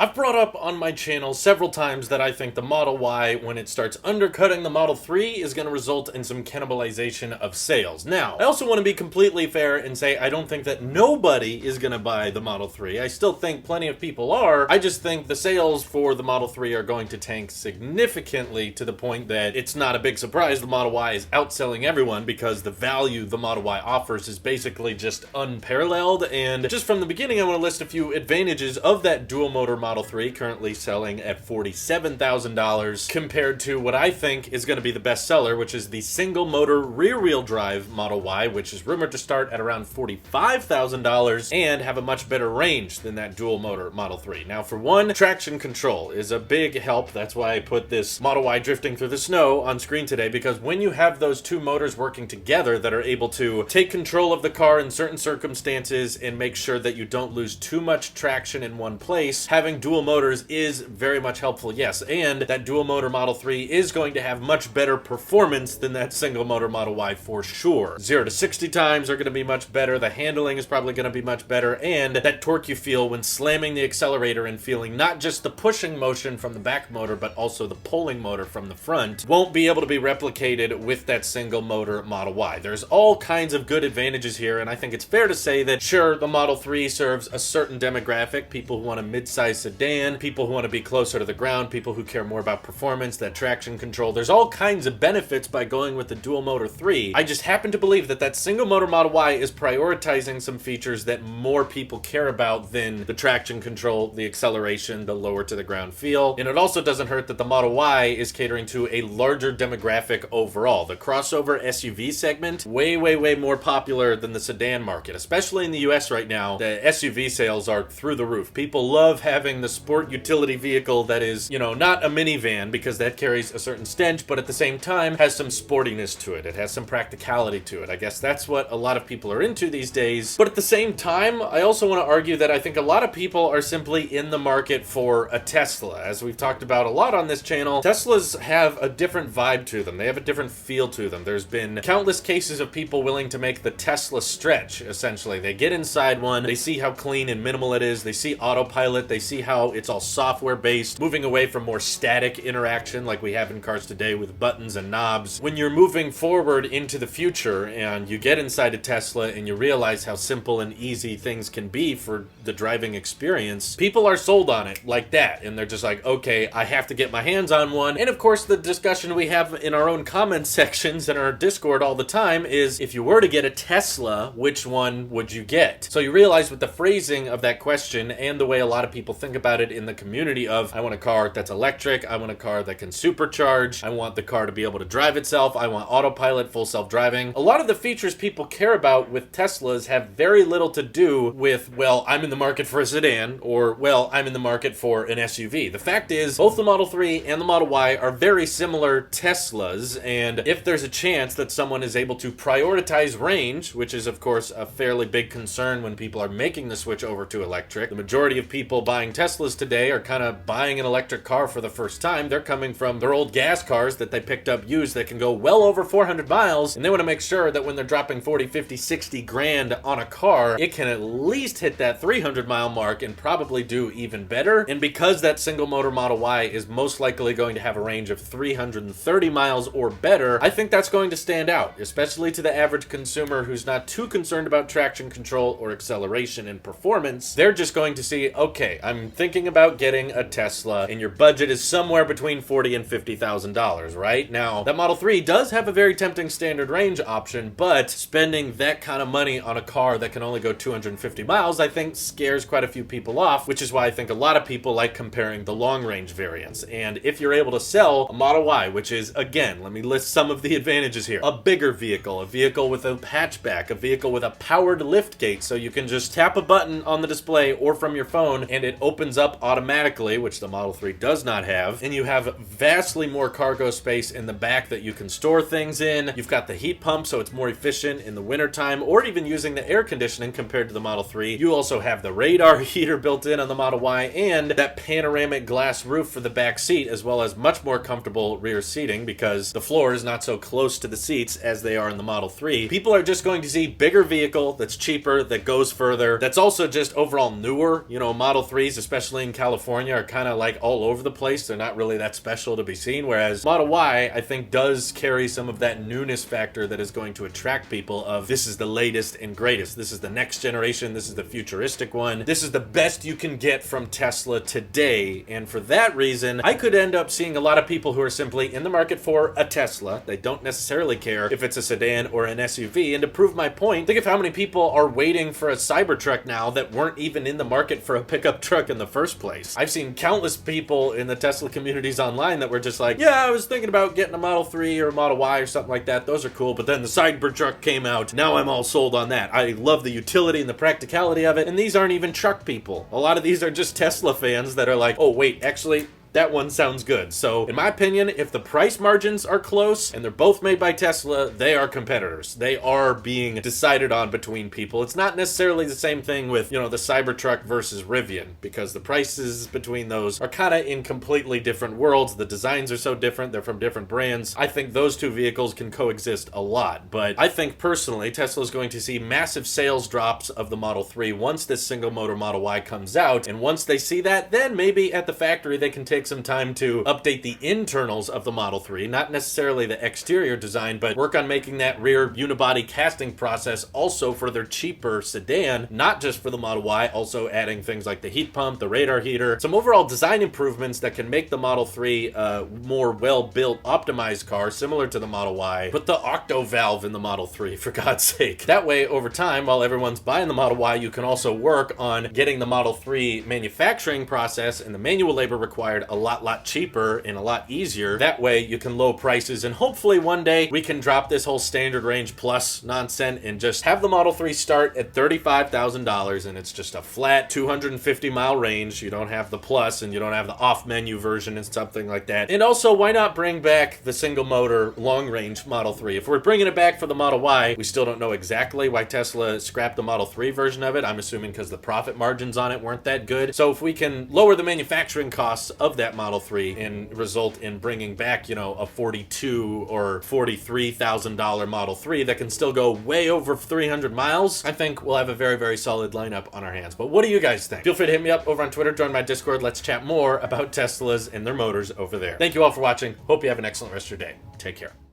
I've brought up on my channel several times that I think the Model Y, when it starts undercutting the Model 3, is going to result in some cannibalization of sales. Now, I also want to be completely fair and say I don't think that nobody is going to buy the Model 3. I still think plenty of people are. I just think the sales for the Model 3 are going to tank significantly to the point that it's not a big surprise the Model Y is outselling everyone because the value the Model Y offers is basically just unparalleled. And just from the beginning, I want to list a few advantages of that dual motor Model 3, currently selling at $47,000, compared to what I think is going to be the best seller, which is the single motor rear wheel drive Model Y, which is rumored to start at around $45,000 and have a much better range than that dual motor Model 3. Now, for one, traction control is a big help. That's why I put this Model Y drifting through the snow on screen today, because when you have those two motors working together that are able to take control of the car in certain circumstances and make sure that you don't lose too much traction in one place, having dual motors is very much helpful, yes. And that dual motor Model 3 is going to have much better performance than that single motor Model Y for sure. 0 to 60 times are going to be much better, the handling is probably going to be much better, and that torque you feel when slamming the accelerator and feeling not just the pushing motion from the back motor but also the pulling motor from the front won't be able to be replicated with that single motor Model Y. There's all kinds of good advantages here, and I think it's fair to say that sure, the Model 3 serves a certain demographic, people who want a mid-size sedan, people who want to be closer to the ground, people who care more about performance, that traction control. There's all kinds of benefits by going with the dual motor 3. I just happen to believe that that single motor Model Y is prioritizing some features that more people care about than the traction control, the acceleration, the lower to the ground feel. And it also doesn't hurt that the Model Y is catering to a larger demographic overall. The crossover SUV segment, way more popular than the sedan market, especially in the US right now. The SUV sales are through the roof. People love having the sport utility vehicle that is, not a minivan because that carries a certain stench, but at the same time has some sportiness to it. It has some practicality to it. I guess that's what a lot of people are into these days. But at the same time, I also want to argue that I think a lot of people are simply in the market for a Tesla. As we've talked about a lot on this channel, Teslas have a different vibe to them. They have a different feel to them. There's been countless cases of people willing to make the Tesla stretch, essentially. They get inside one, they see how clean and minimal it is, they see autopilot, they see how it's all software based, moving away from more static interaction like we have in cars today with buttons and knobs. When you're moving forward into the future and you get inside a Tesla and you realize how simple and easy things can be for the driving experience, people are sold on it like that, and they're just like, okay, I have to get my hands on one. And of course, the discussion we have in our own comment sections in our Discord all the time is, if you were to get a Tesla, which one would you get? So you realize with the phrasing of that question and the way a lot of people think about it in the community of, I want a car that's electric, I want a car that can supercharge, I want the car to be able to drive itself, I want autopilot, full self-driving. A lot of the features people care about with Teslas have very little to do with, well, I'm in the market for a sedan, or, well, I'm in the market for an SUV. The fact is, both the Model 3 and the Model Y are very similar Teslas, and if there's a chance that someone is able to prioritize range, which is of course a fairly big concern when people are making the switch over to electric. The majority of people buying Teslas today are kind of buying an electric car for the first time. They're coming from their old gas cars that they picked up used that can go well over 400 miles, and they want to make sure that when they're dropping 40, 50, 60 grand on a car, it can at least hit that 300 mile mark and probably do even better. And because that single motor Model Y is most likely going to have a range of 330 miles or better, I think that's going to stand out, especially to the average consumer who's not too concerned about traction control or acceleration and performance. They're just going to see, okay, I'm thinking about getting a Tesla, and your budget is somewhere between $40,000 and $50,000, right? Now, that Model 3 does have a very tempting standard range option, but spending that kind of money on a car that can only go 250 miles, I think scares quite a few people off, which is why I think a lot of people like comparing the long range variants. And if you're able to sell a Model Y, which is, again, let me list some of the advantages here, a bigger vehicle, a vehicle with a hatchback, a vehicle with a powered lift gate, so you can just tap a button on the display or from your phone and it opens up automatically, which the Model 3 does not have, and you have vastly more cargo space in the back that you can store things in. You've got the heat pump, so it's more efficient in the wintertime, or even using the air conditioning compared to the Model 3. You also have the radar heater built in on the Model Y and that panoramic glass roof for the back seat, as well as much more comfortable rear seating because the floor is not so close to the seats as they are in the Model 3. People are just going to see bigger vehicle that's cheaper, that goes further, that's also just overall newer. Model 3s, especially in California, are kind of like all over the place. They're not really that special to be seen, whereas Model Y, I think, does carry some of that newness factor that is going to attract people of this is the latest and greatest. This is the next generation. This is the futuristic one. This is the best you can get from Tesla today. And for that reason, I could end up seeing a lot of people who are simply in the market for a Tesla. They don't necessarily care if it's a sedan or an SUV. And to prove my point, think of how many people are waiting for a Cybertruck now that weren't even in the market for a pickup truck in the first place. I've seen countless people in the Tesla communities online that were just like, yeah, I was thinking about getting a Model 3 or a Model Y or something like that. Those are cool. But then the Cybertruck came out. Now I'm all sold on that. I love the utility and the practicality of it. And these aren't even truck people. A lot of these are just Tesla fans that are like, oh, wait, actually, that one sounds good. So in my opinion, if the price margins are close and they're both made by Tesla, they are competitors. They are being decided on between people. It's not necessarily the same thing with, the Cybertruck versus Rivian, because the prices between those are kind of in completely different worlds. The designs are so different. They're from different brands. I think those two vehicles can coexist a lot. But I think personally, Tesla is going to see massive sales drops of the Model 3 once this single motor Model Y comes out. And once they see that, then maybe at the factory they can take some time to update the internals of the Model 3, not necessarily the exterior design, but work on making that rear unibody casting process also for their cheaper sedan, not just for the Model Y, also adding things like the heat pump, the radar heater, some overall design improvements that can make the Model 3 a more well-built, optimized car, similar to the Model Y. Put the octo valve in the Model 3, for God's sake. That way, over time, while everyone's buying the Model Y, you can also work on getting the Model 3 manufacturing process and the manual labor required a lot cheaper and a lot easier. That way you can low prices, and hopefully one day we can drop this whole standard range plus nonsense and just have the Model 3 start at $35,000 and it's just a flat 250-mile range. You don't have the plus and you don't have the off menu version and something like that. And also, why not bring back the single motor long range Model 3? If we're bringing it back for the Model Y, we still don't know exactly why Tesla scrapped the Model 3 version of it. I'm assuming because the profit margins on it weren't that good. So if we can lower the manufacturing costs of that Model 3 and result in bringing back, a $42,000 or $43,000 Model 3 that can still go way over 300 miles, I think we'll have a very, very solid lineup on our hands. But what do you guys think? Feel free to hit me up over on Twitter, join my Discord. Let's chat more about Teslas and their motors over there. Thank you all for watching. Hope you have an excellent rest of your day. Take care.